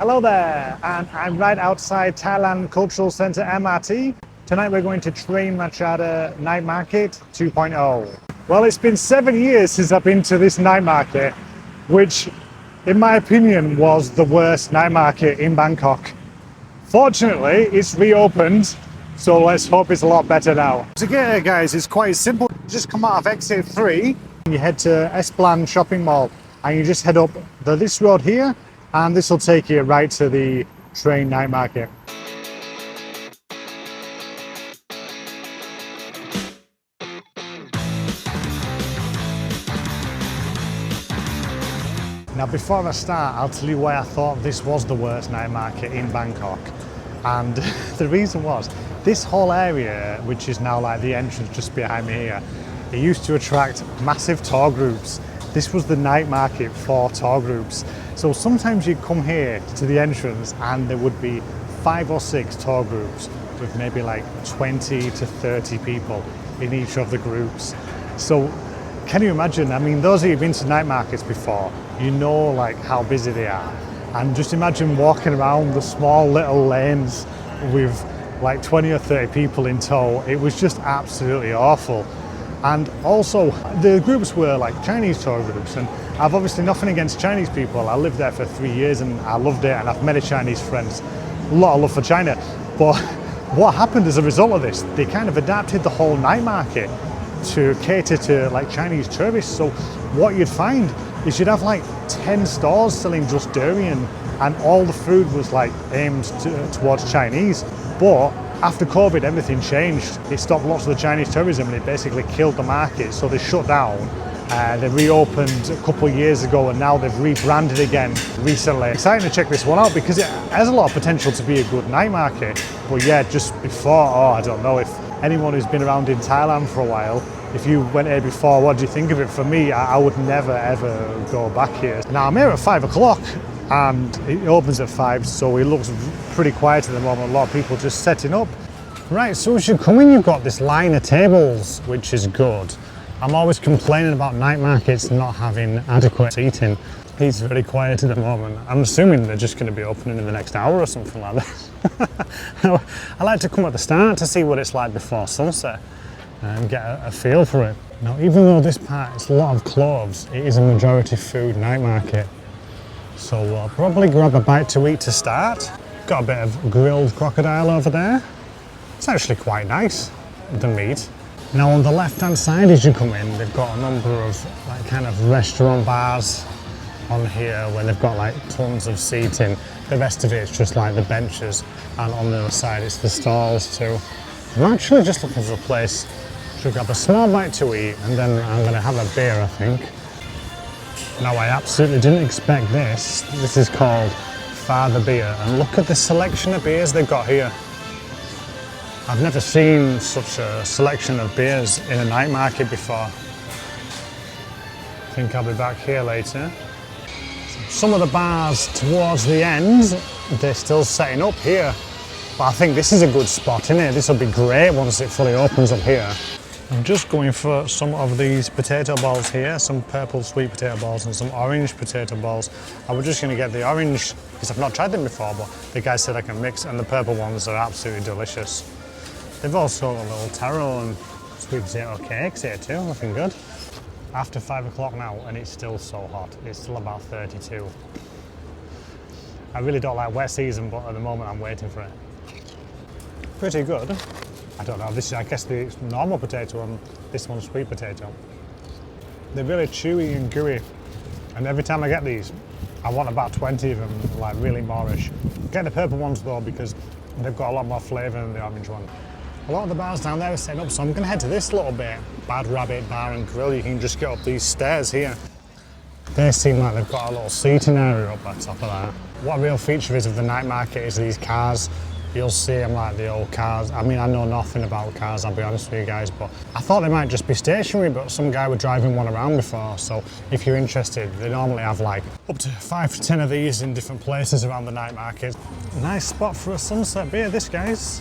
Hello there, and I'm right outside Thailand Cultural Centre MRT. Tonight we're going to Train Ratchada Night Market 2.0. Well, it's been 7 years since I've been to this night market, which in my opinion was the worst night market in Bangkok. Fortunately, it's reopened, so let's hope it's a lot better now. To get here, guys, it's quite simple. You just come out of exit 3, you head to Esplan shopping mall, and you just head up this road here, and this will take you right to the Train Night Market. Now, before I start, I'll tell you why I thought this was the worst night market in Bangkok. And the reason was, this whole area, which is now like the entrance just behind me here, it used to attract massive tour groups. This was the night market for tour groups. So sometimes you'd come here to the entrance and there would be 5 or 6 tour groups with maybe like 20 to 30 people in each of the groups. So can you imagine? I mean, those of you who've been to night markets before, you know like how busy they are. And just imagine walking around the small little lanes with like 20 or 30 people in tow. It was just absolutely awful. And also, the groups were like Chinese tour groups, and I've obviously nothing against Chinese people. I lived there for 3 years and I loved it, and I've many Chinese friends. A lot of love for China. But what happened as a result of this, they kind of adapted the whole night market to cater to like Chinese tourists. So what you'd find is you'd have like 10 stores selling just durian, and all the food was like aimed towards Chinese. But after COVID, everything changed. It stopped lots of the Chinese tourism and it basically killed the market. So they shut down. They reopened a couple of years ago, and now they've rebranded again recently. Exciting to check this one out because it has a lot of potential to be a good night market. But yeah, just before, I don't know if anyone who's been around in Thailand for a while, if you went here before, what do you think of it? For me, I would never ever go back here. Now I'm here at 5 o'clock. And it opens at 5, so it looks pretty quiet at the moment. A lot of people just setting up. Right, so as you come in, you've got this line of tables, which is good. I'm always complaining about night markets not having adequate seating. It's very quiet at the moment. I'm assuming they're just going to be opening in the next hour or something like that. I like to come at the start to see what it's like before sunset and get a feel for it. Now, even though this part is a lot of clothes, it is a majority food night market. So I'll probably grab a bite to eat to start. Got a bit of grilled crocodile over there. It's actually quite nice, the meat. Now on the left hand side as you come in, they've got a number of like kind of restaurant bars on here where they've got like tons of seating. The rest of it is just like the benches, and on the other side it's the stalls too. I'm actually just looking for a place to grab a small bite to eat, and then I'm going to have a beer, I think. Now I absolutely didn't expect this. This is called Father Beer, and look at the selection of beers they've got here. I've never seen such a selection of beers in a night market before. I think I'll be back here later. Some of the bars towards the end, they're still setting up here. But I think this is a good spot, isn't it? This will be great once it fully opens up here. I'm just going for some of these potato balls here, some purple sweet potato balls and some orange potato balls. I was just going to get the orange because I've not tried them before, but the guy said I can mix, and the purple ones are absolutely delicious. They've also got a little taro and sweet potato cakes here too, looking good. After 5 o'clock now, and it's still so hot. It's still about 32. I really don't like wet season, but at the moment I'm waiting for it. Pretty good. I don't know, this is, I guess, the normal potato and this one's sweet potato. They're really chewy and gooey, and every time I get these, I want about 20 of them, like really moreish. Get the purple ones though, because they've got a lot more flavour than the orange one. A lot of the bars down there are setting up, so I'm going to head to this little bit, Bad Rabbit Bar and Grill. You can just get up these stairs here. They seem like they've got a little seating area up at top of that. What a real feature is of the night market is these cars. You'll see them like the old cars. I mean, I know nothing about cars, I'll be honest with you guys, but I thought they might just be stationary, but some guy was driving one around before. So if you're interested, they normally have like up to 5 to 10 of these in different places around the night market. Nice spot for a sunset beer, this, guys.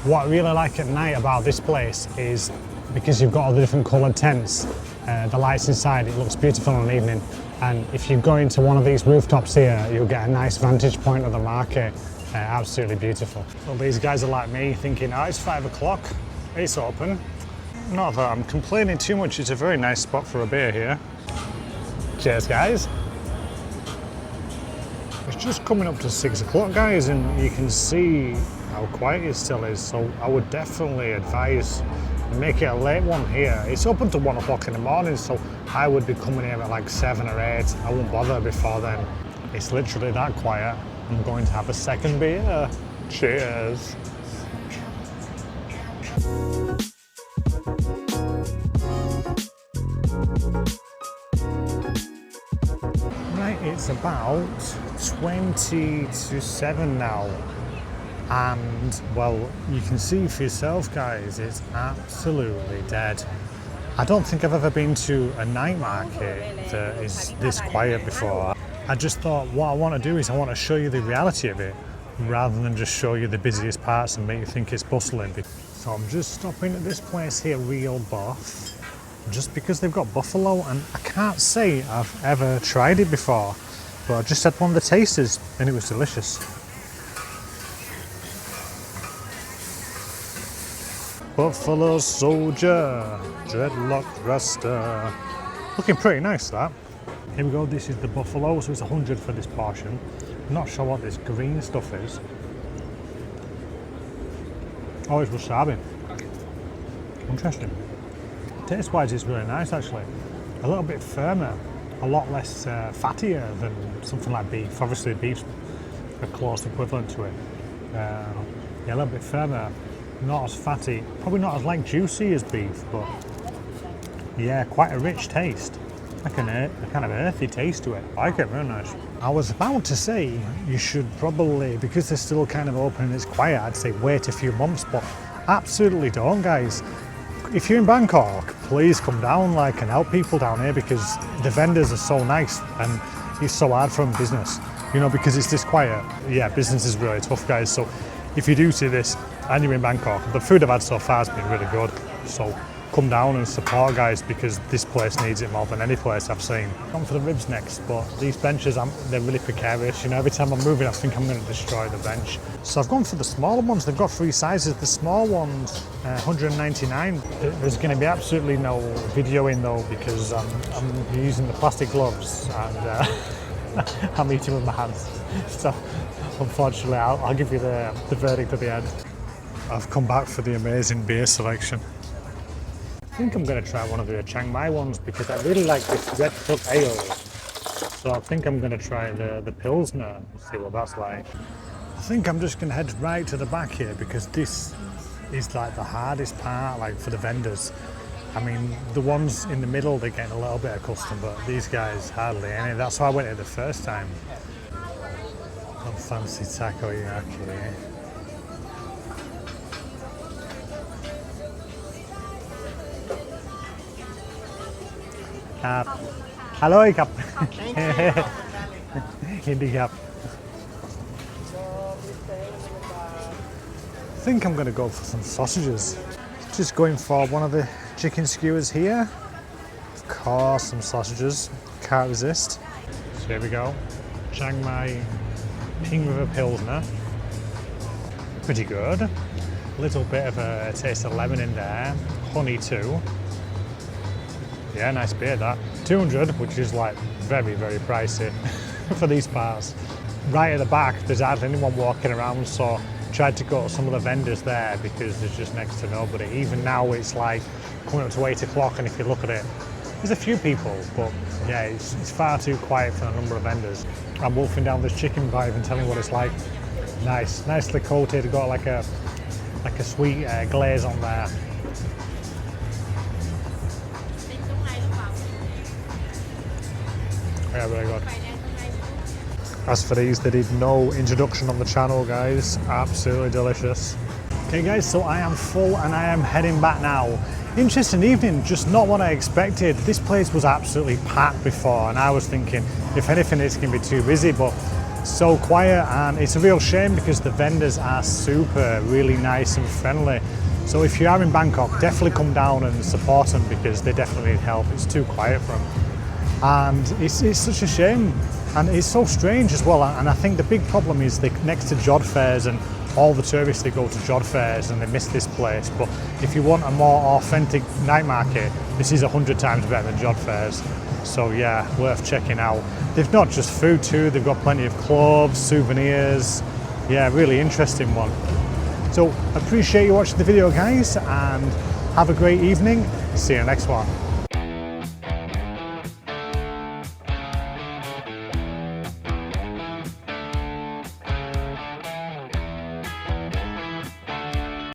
What I really like at night about this place is because you've got all the different coloured tents, the lights inside, it looks beautiful in the evening. And if you go into one of these rooftops here, you'll get a nice vantage point of the market. Absolutely beautiful. Well, these guys are like me thinking, oh, it's 5 o'clock, it's open. Not that I'm complaining too much, it's a very nice spot for a beer here. Cheers, guys. It's just coming up to 6 o'clock, guys, and you can see how quiet it still is. So I would definitely advise make it a late one here. It's open to 1 o'clock in the morning, so I would be coming here at like 7 or 8. I won't bother before then. It's literally that quiet. I'm going to have a second beer. Cheers. Right, it's about 20 to 7 now. And well, you can see for yourself, guys, it's absolutely dead. I don't think I've ever been to a night market that is this quiet before. I just thought what I want to do is I want to show you the reality of it rather than just show you the busiest parts and make you think it's bustling. So I'm just stopping at this place here, Real Buff, just because they've got buffalo, and I can't say I've ever tried it before, but I just had one of the tasters and it was delicious. Buffalo Soldier, Dreadlock Rasta. Looking pretty nice, that. Here we go, this is the buffalo, so it's 100 for this portion. I'm not sure what this green stuff is. Oh, it's wasabi. Interesting. Taste-wise, it's really nice, actually. A little bit firmer, a lot less fattier than something like beef. Obviously, beef's a close equivalent to it. Yeah, a little bit firmer. Not as fatty, probably not as like juicy as beef, but yeah, quite a rich taste. Like a kind of earthy taste to it. I like it, very nice. I was about to say you should probably, because they're still kind of open and it's quiet, I'd say wait a few months, but absolutely don't, guys. If you're in Bangkok, please come down and help people down here, because the vendors are so nice and it's so hard from business, you know, because it's this quiet. Yeah, business is really tough, guys. So if you do see this and you're in Bangkok, the food I've had so far has been really good. So come down and support, guys, because this place needs it more than any place I've seen. I'm going for the ribs next, but these benches, they're really precarious. You know, every time I'm moving, I think I'm going to destroy the bench. So I've gone for the smaller ones. They've got 3 sizes. The small ones, 199. There's going to be absolutely no videoing though, because I'm using the plastic gloves and I'm eating with my hands. So unfortunately, I'll give you the verdict at the end. I've come back for the amazing beer selection. I think I'm going to try one of the Chiang Mai ones because I really like this Red Hook Ale. So I think I'm going to try the Pilsner and see what that's like. I think I'm just going to head right to the back here because this is like the hardest part, like for the vendors. I mean, the ones in the middle, they're getting a little bit accustomed, but these guys hardly any. That's why I went here the first time. Some fancy takoyaki. Hello, Cap. Hindi Cap. I think I'm going to go for some sausages. Just going for one of the chicken skewers here. Of course, some sausages. Can't resist. So here we go. Chiang Mai Pink River Pilsner. Pretty good. A little bit of a taste of lemon in there. Honey too. Yeah, nice beer that. 200, which is like very, very pricey for these bars. Right at the back, there's hardly anyone walking around, so tried to go to some of the vendors there because there's just next to nobody. Even now it's like coming up to 8 o'clock, and if you look at it, there's a few people, but yeah, it's far too quiet for the number of vendors. I'm wolfing down this chicken without even telling what it's like. Nice, nicely coated, got like a sweet glaze on there. Yeah, very good. As for these, they did no introduction on the channel, guys. Absolutely delicious. Okay, guys, so I am full and I am heading back now. Interesting evening, just not what I expected. This place was absolutely packed before, and I was thinking, if anything, it's going to be too busy, but so quiet, and it's a real shame because the vendors are super, really nice and friendly. So if you are in Bangkok, definitely come down and support them because they definitely need help. It's too quiet for them. and it's such a shame, and it's so strange as well. And I think the big problem is next to Jod fairs, and all the tourists, they go to Jod fairs and they miss this place. But if you want a more authentic night market, this is 100 times better than Jod fairs. So yeah, worth checking out. They've not just food too, they've got plenty of clothes, souvenirs. Yeah, really interesting one. So appreciate you watching the video, guys, and have a great evening. See you next one.